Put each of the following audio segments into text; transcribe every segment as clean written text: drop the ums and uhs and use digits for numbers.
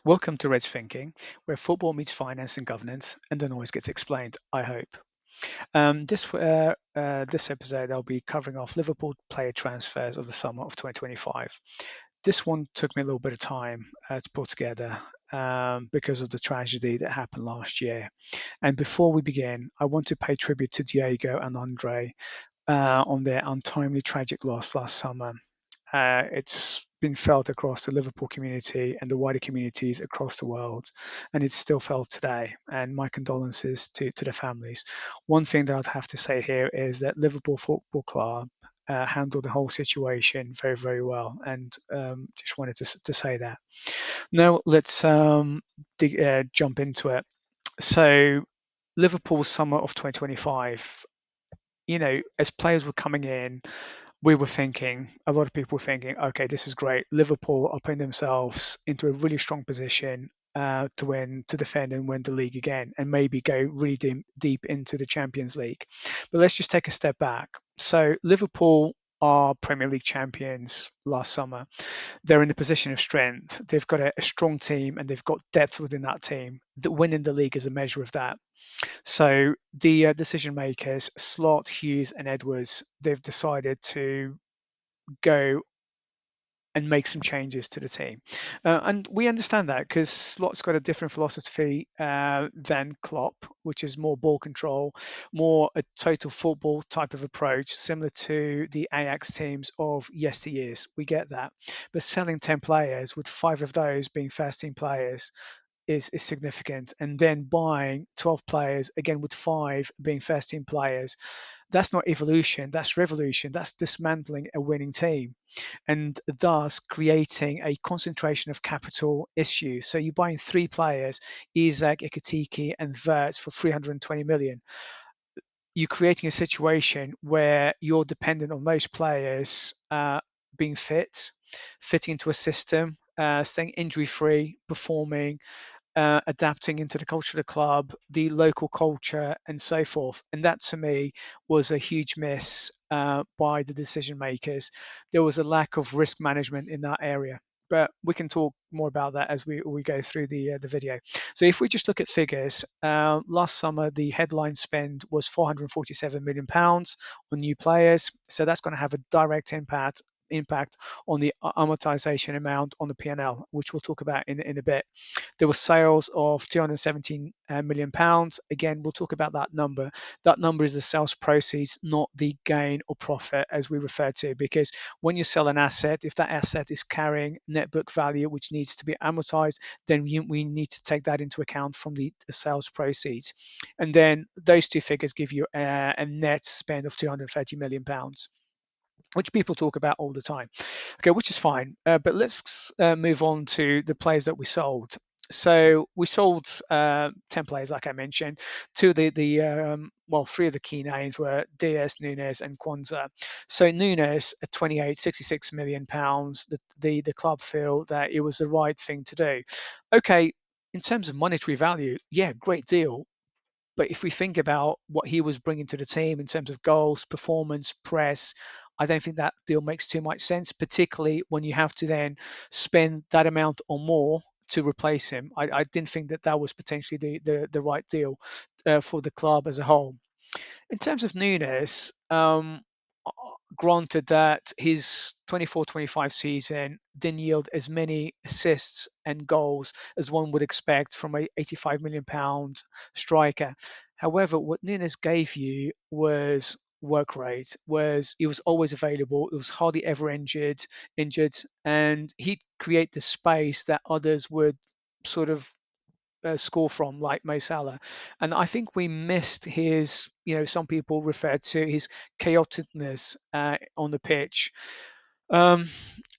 Welcome to Reds Thinking, where football meets finance and governance, and the noise gets explained, I hope. This episode, I'll be covering off Liverpool player transfers of the summer of 2025. This one took me a little bit of time to put together because of the tragedy that happened last year. And before we begin, I want to pay tribute to Diego and Andre on their untimely tragic loss last summer. It's been felt across the Liverpool community and the wider communities across the world, and it's still felt today. And my condolences to the families. One thing that I'd have to say here is that Liverpool Football Club handled the whole situation very, very well, and just wanted to say that. Now let's jump into it. So, Liverpool summer of 2025. As players were coming in, we were thinking, a lot of people were thinking, okay, this is great. Liverpool are putting themselves into a really strong position to defend and win the league again, and maybe go really deep into the Champions League. But let's just take a step back. So Liverpool are Premier League champions last summer. They're in a position of strength. They've got a strong team and they've got depth within that team. The winning the league is a measure of that. So the decision makers, Slot, Hughes, and Edwards, they've decided to go and make some changes to the team. And we understand that because Slot's got a different philosophy than Klopp, which is more ball control, more a total football type of approach, similar to the Ajax teams of yesteryears. We get that. But selling 10 players, with 5 of those being first team players, is significant. And then buying 12 players, again with 5 being first team players, that's not evolution, that's revolution. That's dismantling a winning team and thus creating a concentration of capital issue. So you're buying 3 players, Isak, Ekitike, and Wirtz for 320 million. You're creating a situation where you're dependent on those players being fitting into a system, staying injury free, performing, adapting into the culture of the club, the local culture, and so forth. And that to me was a huge miss by the decision makers. There was a lack of risk management in that area. But we can talk more about that as we go through the video. So if we just look at figures, last summer the headline spend was 447 million pounds on new players. So that's going to have a direct impact on the amortization amount on the P&L, which we'll talk about in a bit. There were sales of 217 million pounds. Again, we'll talk about that number. That number is the sales proceeds, not the gain or profit as we refer to, because when you sell an asset, if that asset is carrying net book value, which needs to be amortized, then we need to take that into account from the sales proceeds. And then those two figures give you a net spend of 230 million pounds, which people talk about all the time. Okay, which is fine. But let's move on to the players that we sold. So we sold 10 players, like I mentioned. Two of well, 3 of the key names were Diaz, Nunes, and Kwanzaa. So Nunes at 28, 66 million pounds. The club feel that it was the right thing to do. Okay, in terms of monetary value, yeah, great deal. But if we think about what he was bringing to the team in terms of goals, performance, press, I don't think that deal makes too much sense, particularly when you have to then spend that amount or more to replace him. I didn't think that was potentially the right deal for the club as a whole. In terms of Nunes, granted that his 24-25 season didn't yield as many assists and goals as one would expect from a 85 million pound striker. However, what Nunes gave you was work rate, was he was always available, it was hardly ever injured, and he'd create the space that others would sort of score from, like Mo Salah. And I think we missed his, some people refer to his chaoticness on the pitch. Um,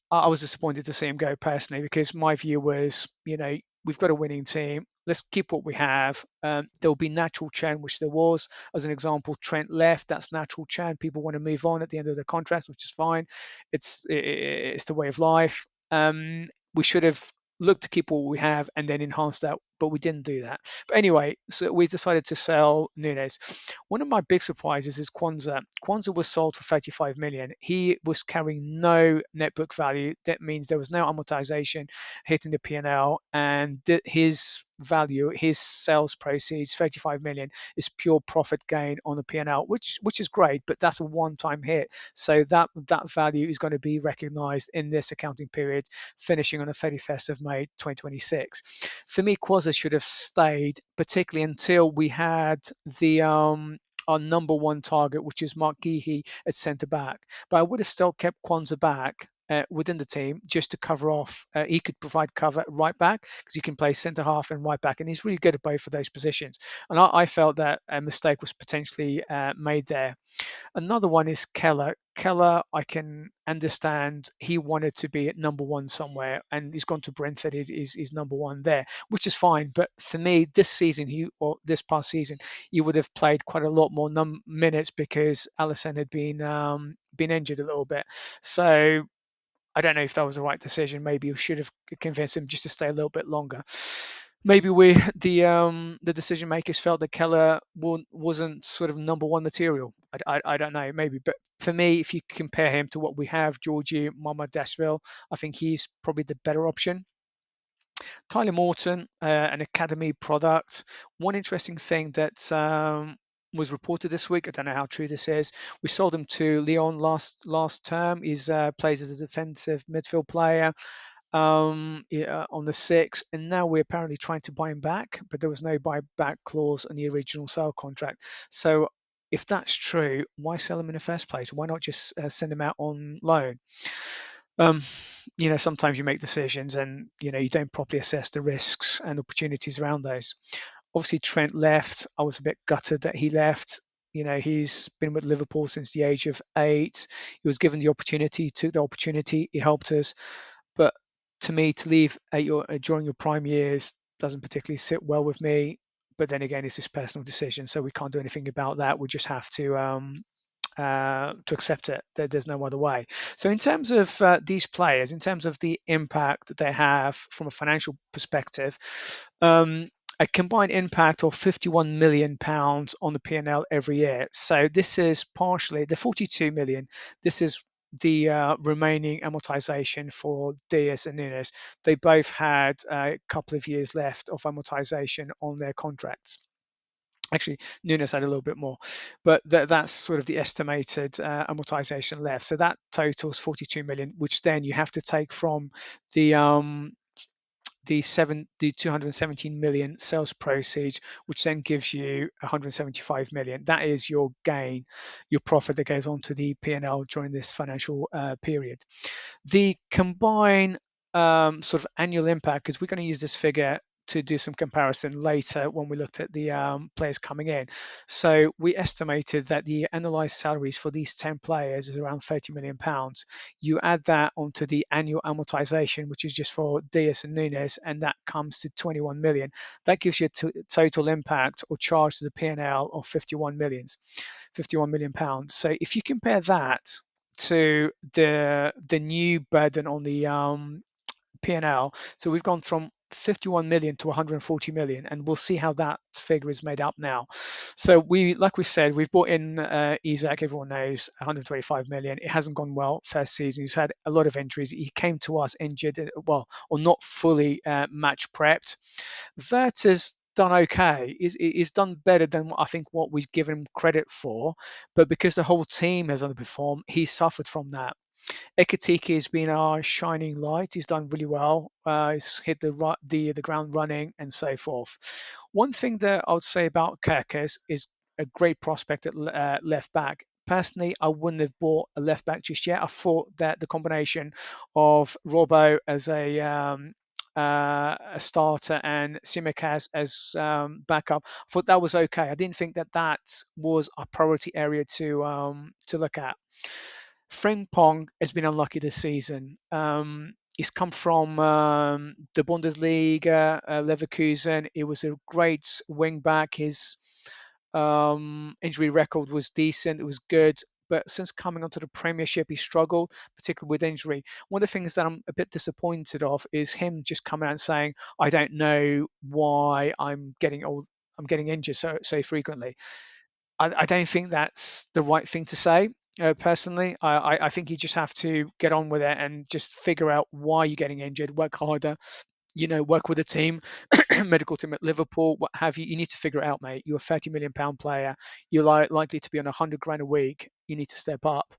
I was disappointed to see him go personally because my view was, we've got a winning team. Let's keep what we have. There'll be natural churn, which there was. As an example, Trent left. That's natural churn. People want to move on at the end of their contracts, which is fine. It's the way of life. We should have looked to keep what we have and then enhance that but we didn't do that. But anyway, so we decided to sell Nunes. One of my big surprises is Kwanzaa. Kwanzaa was sold for 35 million. He was carrying no net book value. That means there was no amortization hitting the P&L, and his value, his sales proceeds, 35 million, is pure profit gain on the P&L, which is great, but that's a one-time hit. So that value is going to be recognized in this accounting period, finishing on the 31st of May 2026. For me, Quasar should have stayed, particularly until we had the our number one target, which is Mark Geehee at centre back. But I would have still kept Kwanzaa back within the team just to cover off. He could provide cover at right back because he can play centre half and right back, and he's really good at both of those positions. And I felt that a mistake was potentially made there. Another one is Keller. Keller, I can understand he wanted to be at number one somewhere, and he's gone to Brentford. Is number one there, which is fine. But for me, this season, or this past season, he would have played quite a lot more minutes because Alisson had been injured a little bit. So I don't know if that was the right decision. Maybe we should have convinced him just to stay a little bit longer. Maybe the decision makers felt that Keller wasn't sort of number one material. I don't know, maybe. But for me, if you compare him to what we have, Georgie, Mama Dashville, I think he's probably the better option. Tyler Morton, an academy product. One interesting thing that was reported this week, I don't know how true this is. We sold him to Lyon last term. He's plays as a defensive midfield player on the 6th, and now we're apparently trying to buy him back, but there was no buyback clause on the original sale contract. So if that's true, why sell him in the first place? Why not just send him out on loan? Um, sometimes you make decisions and you don't properly assess the risks and opportunities around those. Obviously, Trent left. I was a bit gutted that he left. He's been with Liverpool since the age of 8. He was given the opportunity, he took the opportunity, he helped us. But to me, to leave during your prime years doesn't particularly sit well with me. But then again, it's his personal decision, so we can't do anything about that. We just have to accept it. There's no other way. So in terms of these players, in terms of the impact that they have from a financial perspective, a combined impact of 51 million pounds on the P&L every year. So this is partially the 42 million. This is the remaining amortization for Diaz and Nunes. They both had a couple of years left of amortization on their contracts. Actually, Nunes had a little bit more, but that's sort of the estimated amortization left. So that totals 42 million, which then you have to take from the 217 million sales proceeds, which then gives you 175 million. That is your gain, your profit that goes onto the P&L during this financial period. The combined sort of annual impact, because we're going to use this figure to do some comparison later when we looked at the players coming in. So we estimated that the annualized salaries for these 10 players is around 30 million pounds. You add that onto the annual amortization, which is just for Diaz and Nunes, and that comes to 21 million. That gives you a total impact or charge to the P&L of 51 million pounds. So if you compare that to the new burden on the P&L. So we've gone from 51 million to 140 million, and we'll see how that figure is made up now. So like we said, we've brought in Isak. Everyone knows 125 million. It hasn't gone well first season. He's had a lot of injuries. He came to us injured, or not fully match prepped. Vert has done okay. He's done better than I think what we've given him credit for, but because the whole team has underperformed, he's suffered from that. Ekatike has been our shining light. He's done really well. He's hit the ground running and so forth. One thing that I would say about Kirkus is a great prospect at left back. Personally, I wouldn't have bought a left back just yet. I thought that the combination of Robbo as a starter and Simicaz as backup, I thought that was okay. I didn't think that was a priority area to look at. Frimpong has been unlucky this season. He's come from the Bundesliga, Leverkusen. He was a great wing back. His injury record was decent. It was good, but since coming onto the Premiership, he struggled, particularly with injury. One of the things that I'm a bit disappointed of is him just coming out and saying, "I don't know why I'm getting injured so frequently." I don't think that's the right thing to say. Personally, I think you just have to get on with it and just figure out why you're getting injured, work harder, work with a team, medical team at Liverpool, what have you. You need to figure it out, mate. You're a £30 million player. You're likely to be on 100 grand a week. You need to step up.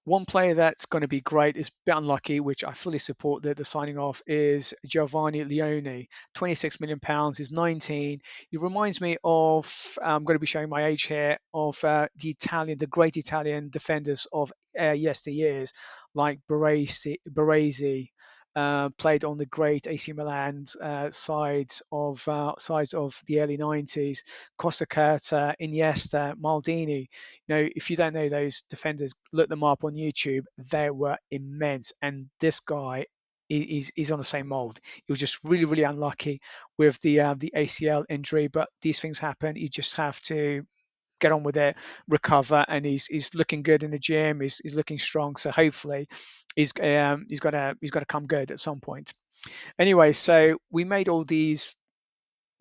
One player that's going to be great is a bit unlucky, which I fully support the signing off, is Giovanni Leone. £26 million, is 19. He reminds me of, I'm going to be showing my age here, of the great Italian defenders of yesteryears, like Baresi, played on the great AC Milan sides of the early 90s. Costa Curta, Iniesta, Maldini. If you don't know those defenders, look them up on YouTube. They were immense, and this guy is on the same mold. He was just really, really unlucky with the ACL injury, but these things happen. You just have to get on with it, recover, and he's looking good in the gym. He's looking strong, so hopefully he's gonna come good at some point. Anyway, so we made all these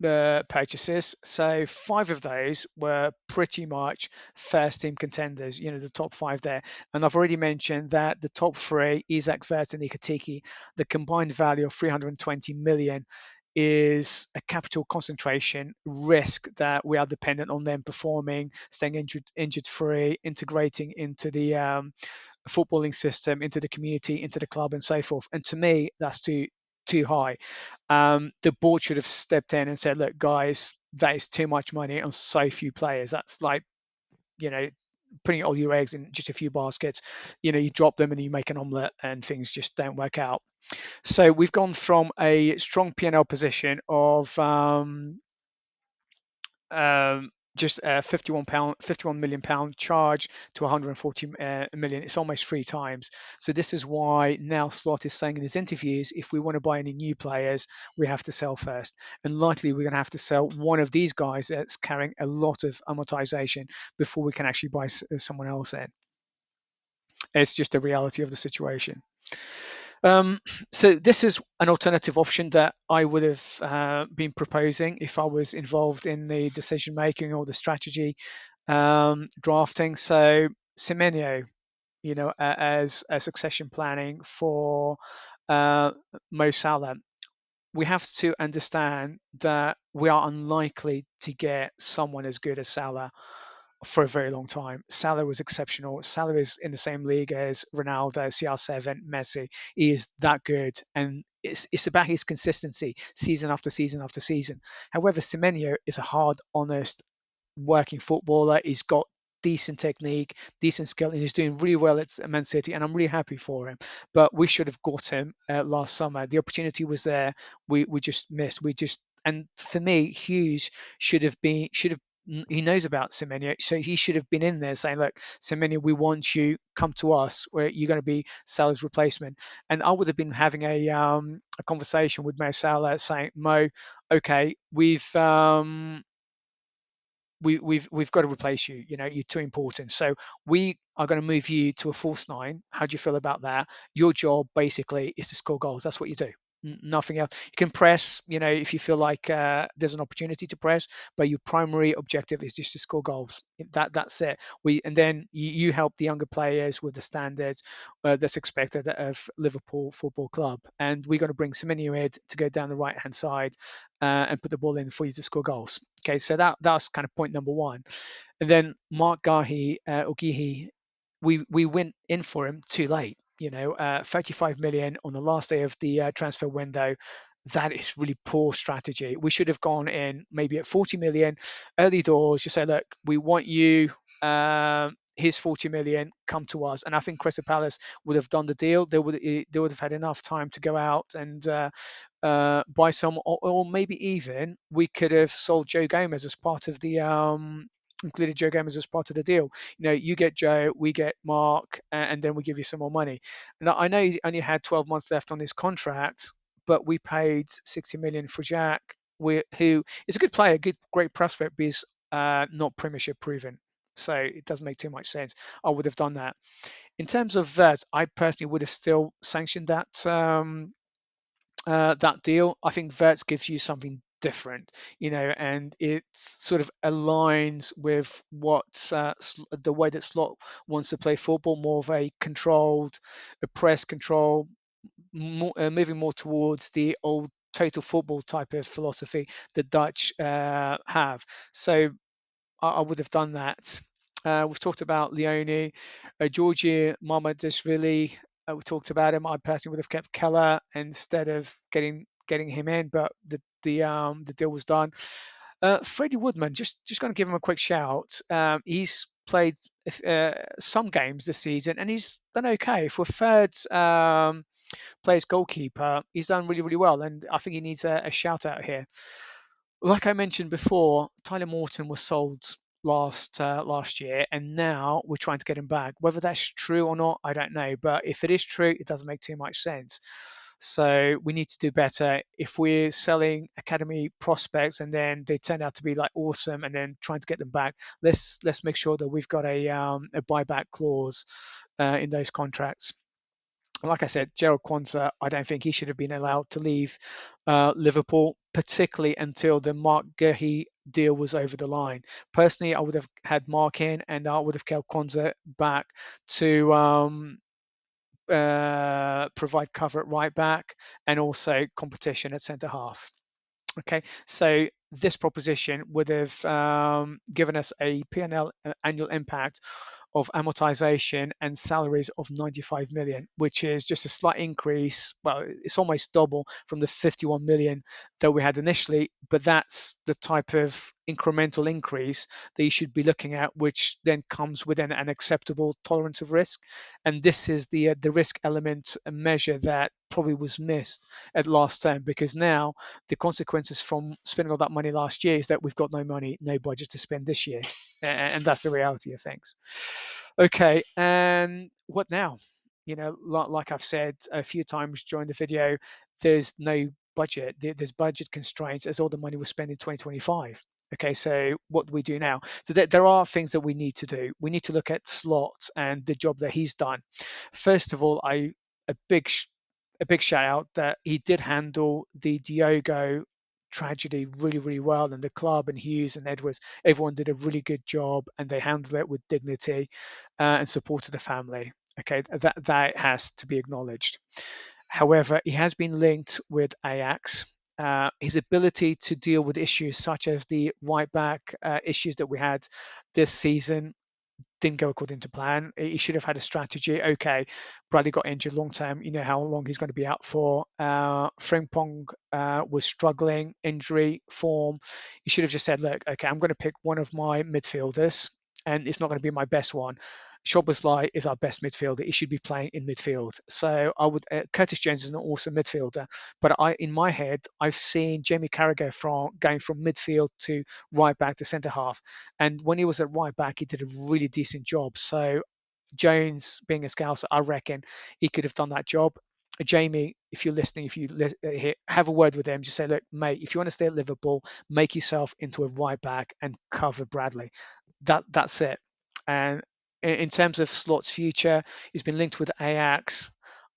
purchases. So five of those were pretty much first team contenders, the top five there. And I've already mentioned that the top three, Isaac Vert and Ikatiki, the combined value of 320 million is a capital concentration risk that we are dependent on them performing, staying injured free, integrating into the footballing system, into the community, into the club, and so forth. And to me, that's too high. The board should have stepped in and said, "Look, guys, that is too much money on so few players. That's like, you know, putting all your eggs in just a few baskets. You drop them and you make an omelette, and things just don't work out." So we've gone from a strong P&L position of um, just a £51 million charge to 140 million. It's almost three times. So this is why now Slot is saying in his interviews, if we want to buy any new players, we have to sell first. And likely we're going to have to sell one of these guys that's carrying a lot of amortization before we can actually buy someone else in. It's just the reality of the situation. Um, so this is an alternative option that I would have been proposing if I was involved in the decision making or the strategy drafting. So Semenyo, as a succession planning for uh, Mo Salah. We have to understand that we are unlikely to get someone as good as Salah for a very long time. Salah was exceptional. Salah is in the same league as Ronaldo, CR7, Messi. He is that good, and it's about his consistency, season after season after season. However, Semenyo is a hard, honest, working footballer. He's got decent technique, decent skill, and he's doing really well at Man City, and I'm really happy for him. But we should have got him last summer. The opportunity was there. We just missed. And for me, Hughes should have he knows about Semenyo, so he should have been in there saying, "Look, Semenyo, we want you. Come to us. Where you're going to be Salah's replacement." And I would have been having a conversation with Mo Salah, saying, "Mo, okay, we've got to replace you. You're too important. So we are going to move you to a false nine. How do you feel about that? Your job basically is to score goals. That's what you do. Nothing else. You can press, if you feel like there's an opportunity to press, but your primary objective is just to score goals. That's it. And then you help the younger players with the standards that's expected of Liverpool Football Club. And we're going to bring Semenyo in to go down the right hand side and put the ball in for you to score goals. Okay, so that's kind of point number one. And then Mark Ogihi, we went in for him too late. 35 million on the last day of the transfer window. That is really poor strategy. We should have gone in maybe at 40 million early doors. You say, look, we want you. Here's 40 million. Come to us. And I think Crystal Palace would have done the deal. They would have had enough time to go out and buy some, or maybe even we could have sold Joe Gomez as part of the included Joe Gomez as part of the deal. You get Joe, we get Mark, and then we give you some more money. And I know he only had 12 months left on his contract, but we paid 60 million for Jack, who is a good player, great prospect, but is not Premiership proven. So it doesn't make too much sense. I would have done that. In terms of that, I personally would have still sanctioned that deal. I think Verts gives you something different, and it sort of aligns with the way that Slot wants to play football, more of a controlled, a press control, moving more towards the old total football type of philosophy the Dutch have. So I would have done that. We've talked about Leone, Georgie Mamadashvili. We talked about him. I personally would have kept Keller instead of getting him in, but the deal was done. Freddie Woodman, just going to give him a quick shout. He's played some games this season, and he's done okay for third players goalkeeper. He's done really really well, and I think he needs a shout out here. Like I mentioned before, Tyler Morton was sold last year, and now we're trying to get him back. Whether that's true or not, I don't know. But if it is true, it doesn't make too much sense. So we need to do better. If we're selling academy prospects and then they turn out to be like awesome, and then trying to get them back, let's make sure that we've got a buyback clause in those contracts. Like I said, Gerald Kwanzaa, I don't think he should have been allowed to leave Liverpool, particularly until the Mark Guehi deal was over the line. Personally, I would have had Mark in, and I would have kept Kwanzaa back to provide cover at right back and also competition at centre half. Okay, so this proposition would have given us a P&L annual impact of amortization and salaries of 95 million, which is just a slight increase. Well, it's almost double from the 51 million that we had initially, but that's the type of incremental increase that you should be looking at, which then comes within an acceptable tolerance of risk. And this is the risk element measure that probably was missed at last term, because now the consequences from spending all that money last year is that we've got no money, no budget to spend this year, and that's the reality of things. Okay, and what now? Like I've said a few times during the video, there's no budget. There's budget constraints as all the money was spent in 2025. Okay, so what do we do now? So there are things that we need to do. We need to look at Slot and the job that he's done. First of all, a big a big shout out that he did handle the Diogo tragedy really, really well, and the club and Hughes and Edwards, everyone did a really good job, and they handled it with dignity and supported the family. Okay, that has to be acknowledged. However, he has been linked with Ajax. His ability to deal with issues such as the right back issues that we had this season didn't go according to plan. He should have had a strategy. Okay, Bradley got injured long term. You know how long he's going to be out for. Frimpong was struggling, injury, form. He should have just said, look, okay, I'm going to pick one of my midfielders, and it's not going to be my best one. Szoboszlai is our best midfielder. He should be playing in midfield. So I would. Curtis Jones is an awesome midfielder, but in my head, I've seen Jamie Carragher going from midfield to right back to centre half, and when he was at right back, he did a really decent job. So Jones, being a scouser, I reckon he could have done that job. Jamie, if you're listening, if you have a word with him, just say, look, mate, if you want to stay at Liverpool, make yourself into a right back and cover Bradley. That's it. And in terms of Slot's future, he's been linked with Ajax.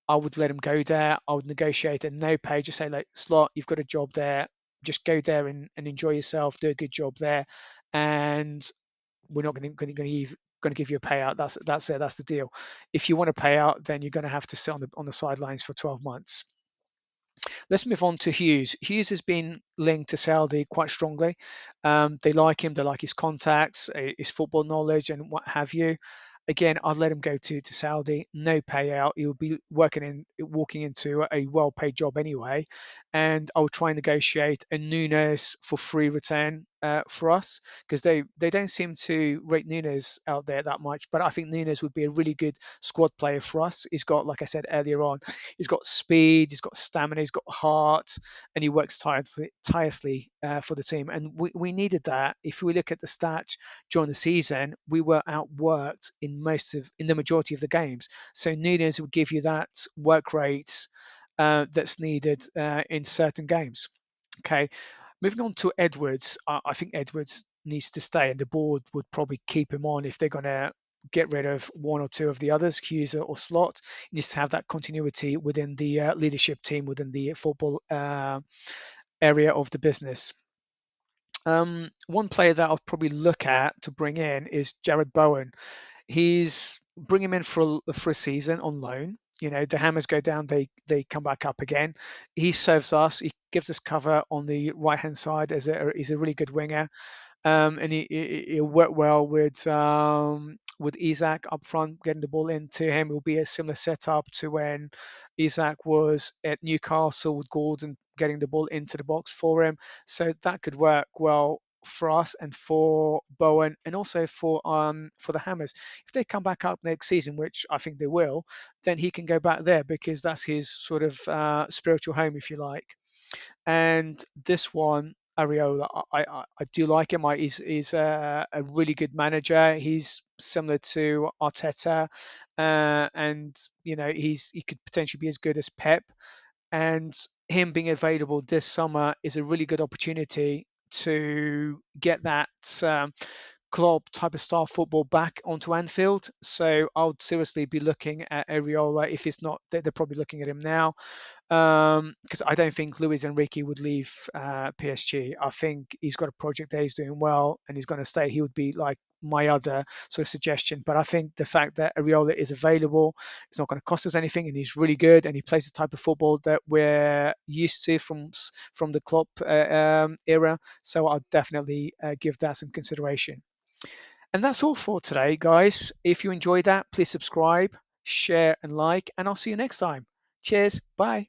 I would let him go there. I would negotiate at no pay. Just say, like, Slot, you've got a job there. Just go there and enjoy yourself. Do a good job there, and we're not going to give you a payout. That's it. That's the deal. If you want to pay out, then you're going to have to sit on the sidelines for 12 months. Let's move on to Hughes. Hughes has been linked to Saudi quite strongly. They like him. They like his contacts, his football knowledge, and what have you. Again, I'd let him go to Saudi. No payout. He'll be walking into a well-paid job anyway, and I'll try and negotiate a Nunes for free return for us, because they don't seem to rate Nunes out there that much. But I think Nunes would be a really good squad player for us. He's got, like I said earlier on, he's got speed, he's got stamina, he's got heart, and he works tirelessly for the team. And we needed that. If we look at the stats during the season, we were outworked in the majority of the games. So Nunes would give you that work rate that's needed in certain games. Okay, moving on to Edwards. I think Edwards needs to stay, and the board would probably keep him on if they're going to get rid of one or two of the others, Hughes or Slot. He needs to have that continuity within the leadership team, within the football area of the business. One player that I'll probably look at to bring in is Jared Bowen. He's bring him in for a season on loan. You know, the Hammers go down, they come back up again. He serves us. He gives us cover on the right hand side as he's a really good winger. And he'll work well with Isaac up front, getting the ball into him. It will be a similar setup to when Isaac was at Newcastle with Gordon getting the ball into the box for him. So that could work well for us and for Bowen, and also for the Hammers. If they come back up next season, which I think they will, then he can go back there because that's his sort of spiritual home, if you like. And this one, Areola, I do like him. He's a really good manager. He's similar to Arteta, and you know he could potentially be as good as Pep. And him being available this summer is a really good opportunity to get that club type of style football back onto Anfield. So I would seriously be looking at Areola. If it's not, they're probably looking at him now, because I don't think Luis Enrique would leave PSG. I think he's got a project there, he's doing well, and he's going to stay. He would be like my other sort of suggestion. But I think the fact that Areola is available, it's not going to cost us anything, and he's really good, and he plays the type of football that we're used to from the Klopp era. So I'll definitely give that some consideration. And that's all for today, guys. If you enjoyed that, please subscribe, share, and like, and I'll see you next time. Cheers. Bye.